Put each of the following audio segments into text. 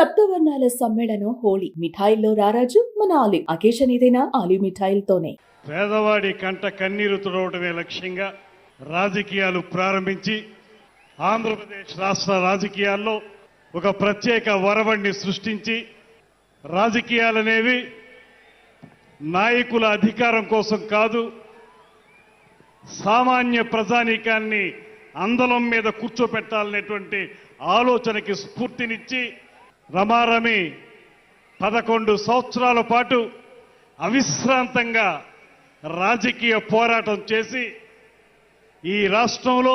సప్తవర్ణాల సమ్మేళనం హోళీ. మిఠాయిల్లో రారాజు మన ఆలివ్. అకేషన్ ఏదైనా ఆలివ్ మిఠాయిలతోనే. పేదవాడి కంట కన్నీరు తుడవటమే లక్ష్యంగా రాజకీయాలు ప్రారంభించి ఆంధ్రప్రదేశ్ రాష్ట్ర రాజకీయాల్లో ఒక ప్రత్యేక వరవడిని సృష్టించి, రాజకీయాలనేవి నాయకుల అధికారం కోసం కాదు, సామాన్య ప్రజానీకాన్ని అందలం మీద కూర్చోపెట్టాలనేటువంటి ఆలోచనకి స్ఫూర్తినిచ్చి రమారమి 11 సంవత్సరాల పాటు అవిశ్రాంతంగా రాజకీయ పోరాటం చేసి ఈ రాష్ట్రంలో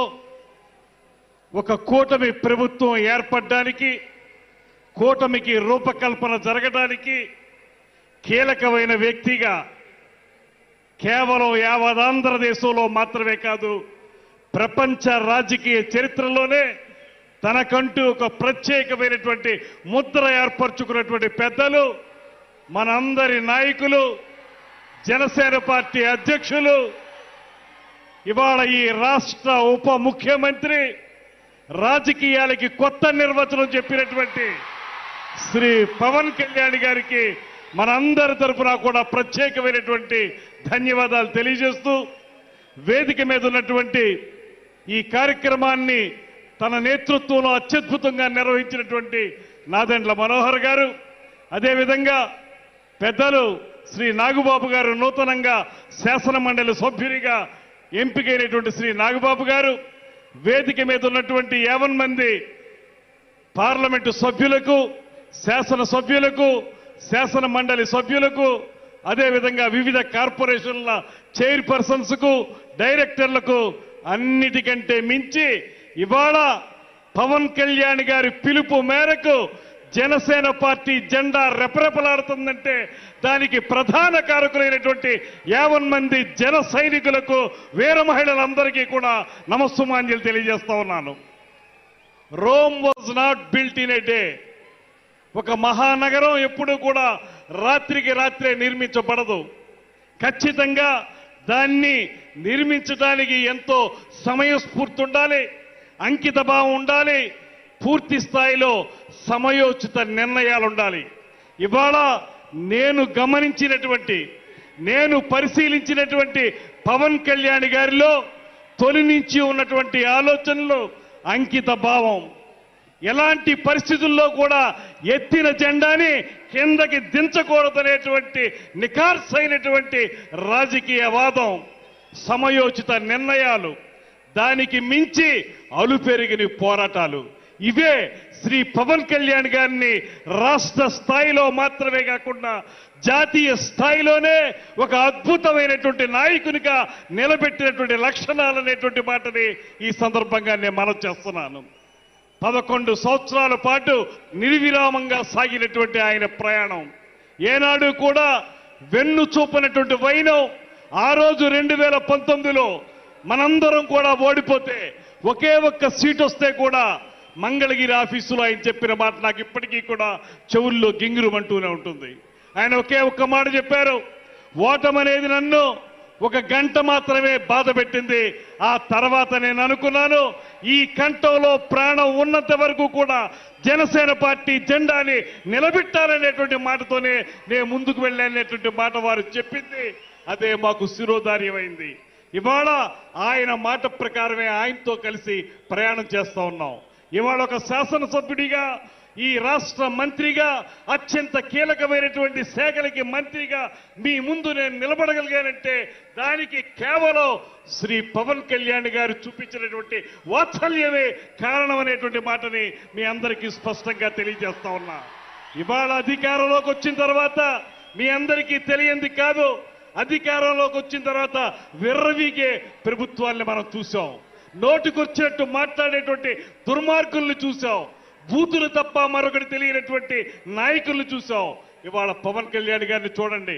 ఒక కూటమి ప్రభుత్వం ఏర్పడడానికి, కూటమికి రూపకల్పన జరగడానికి కీలకమైన వ్యక్తిగా కేవలం యావత్ ఆంధ్రదేశంలో మాత్రమే కాదు, ప్రపంచ రాజకీయ చరిత్రలోనే తనకంటూ ఒక ప్రత్యేకమైనటువంటి ముద్ర ఏర్పరచుకున్నటువంటి పెద్దలు, మనందరి నాయకులు, జనసేన పార్టీ అధ్యక్షులు, ఇవాళ ఈ రాష్ట్ర ఉప ముఖ్యమంత్రి, రాజకీయాలకి కొత్త నిర్వచనం చెప్పినటువంటి శ్రీ పవన్ కళ్యాణ్ గారికి మనందరి తరఫున కూడా ప్రత్యేకమైనటువంటి ధన్యవాదాలు తెలియజేస్తూ, వేదిక మీద ఉన్నటువంటి ఈ కార్యక్రమాన్ని తన నేతృత్వంలో అత్యద్భుతంగా నిర్వహించినటువంటి నాదెండ్ల మనోహర్ గారు, అదేవిధంగా పెద్దలు శ్రీ నాగబాబు గారు, నూతనంగా శాసన మండలి సభ్యునిగా ఎంపికైనటువంటి శ్రీ నాగబాబు గారు, వేదిక మీద ఉన్నటువంటి 50 మంది పార్లమెంటు సభ్యులకు, శాసన సభ్యులకు, శాసన మండలి సభ్యులకు, అదేవిధంగా వివిధ కార్పొరేషన్ల చైర్పర్సన్స్ కు, డైరెక్టర్లకు, అన్నిటికంటే మించి ఇవాళ పవన్ కళ్యాణ్ గారి పిలుపు మేరకు జనసేన పార్టీ జెండా రెపరెపలాడుతుందంటే దానికి ప్రధాన కారకులైనటువంటి 50 మంది జన సైనికులకు, వీర మహిళలందరికీ కూడా నమస్సుమాంజలి తెలియజేస్తా ఉన్నాను. Rome was not built in a day. ఒక మహానగరం ఎప్పుడూ కూడా రాత్రికి రాత్రే నిర్మించబడదు. ఖచ్చితంగా దాన్ని నిర్మించడానికి ఎంతో సమయస్ఫూర్తి ఉండాలి, అంకిత భావం ఉండాలి, పూర్తి స్థాయిలో సమయోచిత నిర్ణయాలు ఉండాలి. ఇవాళ నేను గమనించినటువంటి, నేను పరిశీలించినటువంటి పవన్ కళ్యాణ్ గారిలో తొలి నుంచి ఉన్నటువంటి ఆలోచనలు, అంకిత భావం, ఎలాంటి పరిస్థితుల్లో కూడా ఎత్తిన జెండాని కిందకి దించకూడదనేటువంటి నిఖార్సైనటువంటి రాజకీయ వాదం, సమయోచిత నిర్ణయాలు, దానికి మించి అలుపెరిగిన పోరాటాలు, ఇవే శ్రీ పవన్ కళ్యాణ్ గారిని రాష్ట్ర స్థాయిలో మాత్రమే కాకుండా జాతీయ స్థాయిలోనే ఒక అద్భుతమైనటువంటి నాయకునిగా నిలబెట్టినటువంటి లక్షణాలు అనేటువంటి మాటని ఈ సందర్భంగా నేను మనవి చేస్తున్నాను. 11 సంవత్సరాల పాటు నిర్విరామంగా సాగినటువంటి ఆయన ప్రయాణం ఏనాడు కూడా వెన్ను చూపనటువంటి వైనం. ఆ రోజు 2019లో మనందరం కూడా ఓడిపోతే, ఒకే ఒక్క సీట్ వస్తే కూడా మంగళగిరి ఆఫీసులో ఆయన చెప్పిన మాట నాకు ఇప్పటికీ కూడా చెవుల్లో గింగిరుమంటూనే ఉంటుంది. ఆయన ఒకే ఒక్క మాట చెప్పారు, ఓటమనేది నన్ను 1 గంట మాత్రమే బాధ పెట్టింది. ఆ తర్వాత నేను అనుకున్నాను, ఈ కంఠంలో ప్రాణం ఉన్నంత వరకు కూడా జనసేన పార్టీ జెండాని నిలబెట్టాలనేటువంటి మాటతోనే నేను ముందుకు వెళ్ళాలనేటువంటి మాట వారు చెప్పింది. అదే మాకు శిరోధార్యమైంది. ఇవాళ ఆయన మాట ప్రకారమే ఆయనతో కలిసి ప్రయాణం చేస్తా ఉన్నాం. ఇవాళ ఒక శాసనసభ్యుడిగా, ఈ రాష్ట్ర మంత్రిగా, అత్యంత కీలకమైనటువంటి శాఖలకి మంత్రిగా మీ ముందు నేను నిలబడగలిగానంటే దానికి కేవలం శ్రీ పవన్ కళ్యాణ్ గారు చూపించినటువంటి వాత్సల్యమే కారణం అనేటువంటి మాటని మీ అందరికీ స్పష్టంగా తెలియజేస్తా ఉన్నా. ఇవాళ అధికారంలోకి వచ్చిన తర్వాత మీ అందరికీ తెలియంది కాదు, అధికారంలోకి వచ్చిన తర్వాత విర్రవీగే ప్రభుత్వాన్ని మనం చూసాం. నోటికొచ్చినట్టు మాట్లాడేటువంటి దుర్మార్గుల్ని చూసాం. బూతులు తప్ప మరొకటి తెలియనటువంటి నాయకుల్ని చూసాం. ఇవాళ పవన్ కళ్యాణ్ గారిని చూడండి.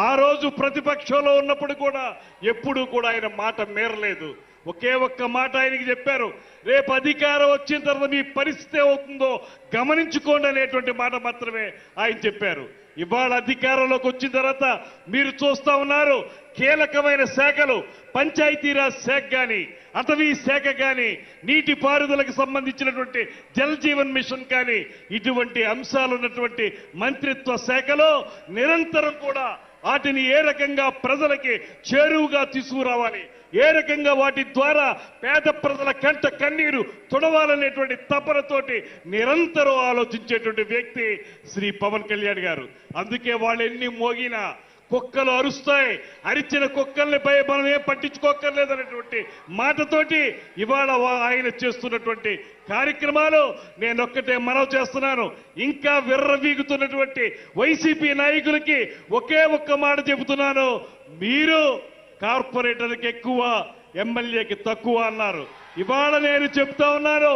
ఆ రోజు ప్రతిపక్షంలో ఉన్నప్పుడు కూడా ఎప్పుడూ కూడా ఆయన మాట మేరలేదు. ఒకే ఒక్క మాట ఆయనకి చెప్పారు, రేపు అధికారం వచ్చిన తర్వాత మీ పరిస్థితి అవుతుందో గమనించుకోండి అనేటువంటి మాట మాత్రమే ఆయన చెప్పారు. ఇవాళ అధికారంలోకి వచ్చిన తర్వాత మీరు చూస్తా ఉన్నారు, కీలకమైన శాఖలు పంచాయతీరాజ్ శాఖ కానీ, అటవీ శాఖ కానీ, నీటిపారుదలకు సంబంధించినటువంటి జల్ జీవన్ మిషన్ కానీ, ఇటువంటి అంశాలు ఉన్నటువంటి మంత్రిత్వ శాఖలో నిరంతరం కూడా వాటిని ఏ రకంగా ప్రజలకి చేరువుగా తీసుకురావాలి, ఏ రకంగా వాటి ద్వారా పేద ప్రజల కంట కన్నీరు తుడవాలనేటువంటి తపనతోటి నిరంతరం ఆలోచించేటువంటి వ్యక్తి శ్రీ పవన్ కళ్యాణ్ గారు. అందుకే వాళ్ళు ఎన్ని మోగినా కుక్కలు అరుస్తాయి, అరిచిన కుక్కల్ని మనం ఏం పట్టించుకోక్కర్లేదనేటువంటి మాటతోటి ఇవాళ ఆయన చేస్తున్నటువంటి కార్యక్రమాలు నేనొక్కటే మనవి చేస్తున్నాను. ఇంకా విర్రవీగుతున్నటువంటి వైసీపీ నాయకులకి ఒకే ఒక్క మాట చెబుతున్నాను, మీరు కార్పొరేటర్కి ఎక్కువ, ఎమ్మెల్యేకి తక్కువ అన్నారు. ఇవాళ నేను చెప్తా ఉన్నాను,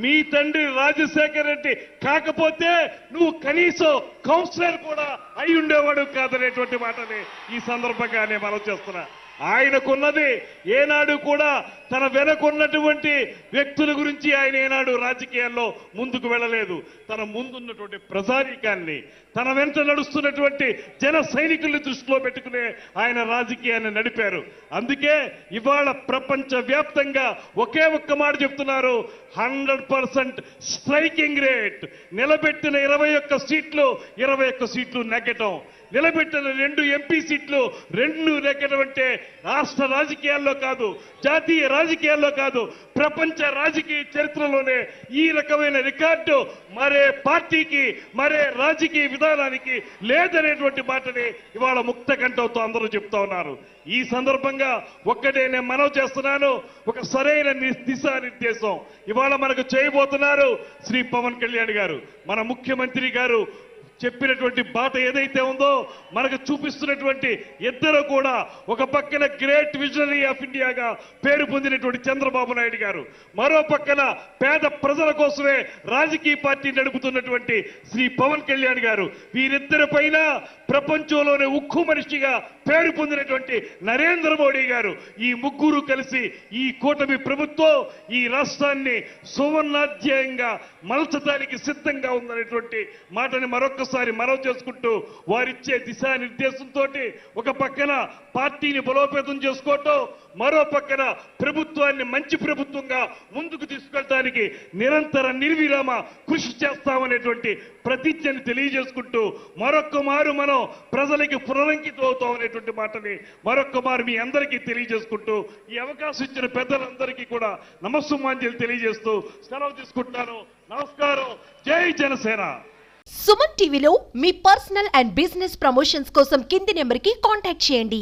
మీ తండ్రి రాజశేఖర్ రెడ్డి కాకపోతే నువ్వు కనీసం కౌన్సిలర్ కూడా అయి ఉండేవాడు కాదనేటువంటి మాటని ఈ సందర్భంగా నేను మనవి చేస్తున్నా. ఆయనకున్నది ఏనాడు కూడా తన వెనకున్నటువంటి వ్యక్తుల గురించి ఆయన ఏనాడు రాజకీయాల్లో ముందుకు వెళ్ళలేదు. తన ముందున్నటువంటి ప్రజానీకాన్ని, తన వెంట నడుస్తున్నటువంటి జన సైనికుల్ని దృష్టిలో పెట్టుకునే ఆయన రాజకీయాన్ని నడిపారు. అందుకే ఇవాళ ప్రపంచ వ్యాప్తంగా ఒకే ఒక్క మాట చెప్తున్నారు, 100% స్ట్రైకింగ్ రేట్. నిలబెట్టిన 21 సీట్లు 21 సీట్లు నెగ్గటం, నిలబెట్టిన 2 ఎంపీ సీట్లు 2 నెగ్గడం అంటే రాష్ట్ర రాజకీయాల్లో కాదు, జాతీయ రాజకీయాల్లో కాదు, ప్రపంచ రాజకీయ చరిత్రలోనే ఈ రకమైన రికార్డు మరే పార్టీకి, మరే రాజకీయ విధానానికి లేదనేటువంటి మాటని ఇవాళ ముక్త కంఠంతో అందరూ చెప్తా ఉన్నారు. ఈ సందర్భంగా ఒక్కటే నేను మనవి చేస్తున్నాను, ఒక సరైన దిశానిర్దేశం ఇవాళ మనకు చేయబోతున్నారు శ్రీ పవన్ కళ్యాణ్ గారు. మన ముఖ్యమంత్రి గారు చెప్పినటువంటి బాట ఏదైతే ఉందో, మనకు చూపిస్తున్నటువంటి ఇద్దరు కూడా, ఒక పక్కన గ్రేట్ విజనరీ ఆఫ్ ఇండియాగా పేరు పొందినటువంటి చంద్రబాబు నాయుడు గారు, మరో పక్కన పేద ప్రజల కోసమే రాజకీయ పార్టీ నడుపుతున్నటువంటి శ్రీ పవన్ కళ్యాణ్ గారు. వీరిద్దరి పైన ప్రపంచంలోనే ఉక్కు మనిషిగా పేరు పొందినటువంటి నరేంద్ర మోడీ గారు, ఈ ముగ్గురు కలిసి ఈ కూటమి ప్రభుత్వం ఈ రాష్ట్రాన్ని సువర్ణాధ్యాయంగా మలచడానికి సిద్ధంగా ఉందనేటువంటి మాటని మరొకసారి మనవి చేసుకుంటూ, వారిచ్చే దిశానిర్దేశంతో ఒక పక్కన పార్టీని బలోపేతం చేసుకోవటం, మరో పక్కన ప్రభుత్వాన్ని మంచి ప్రభుత్వంగా ముందుకు తీసుకెళ్ళడానికి నిరంతర నిర్విరామ కృషి చేస్తామనేటువంటి ప్రతిజ్ఞని తెలియజేసుకుంటూ, మరొక్క మారు మనం ప్రజలకి పునరంకితం అవుతాం అనేటువంటి మాటని మరొక్క మారు మీ అందరికీ తెలియజేసుకుంటూ, ఈ అవకాశం ఇచ్చిన పెద్దలందరికీ కూడా నమస్సుమాంజలి తెలియజేస్తూ సెలవు తీసుకుంటున్నాను. నమస్కారం. జై జనసేన. సుమన్ టీవీలో మీ పర్సనల్ అండ్ బిజినెస్ ప్రమోషన్స్ కోసం కింది నెంబర్కి కాంటాక్ట్ చేయండి.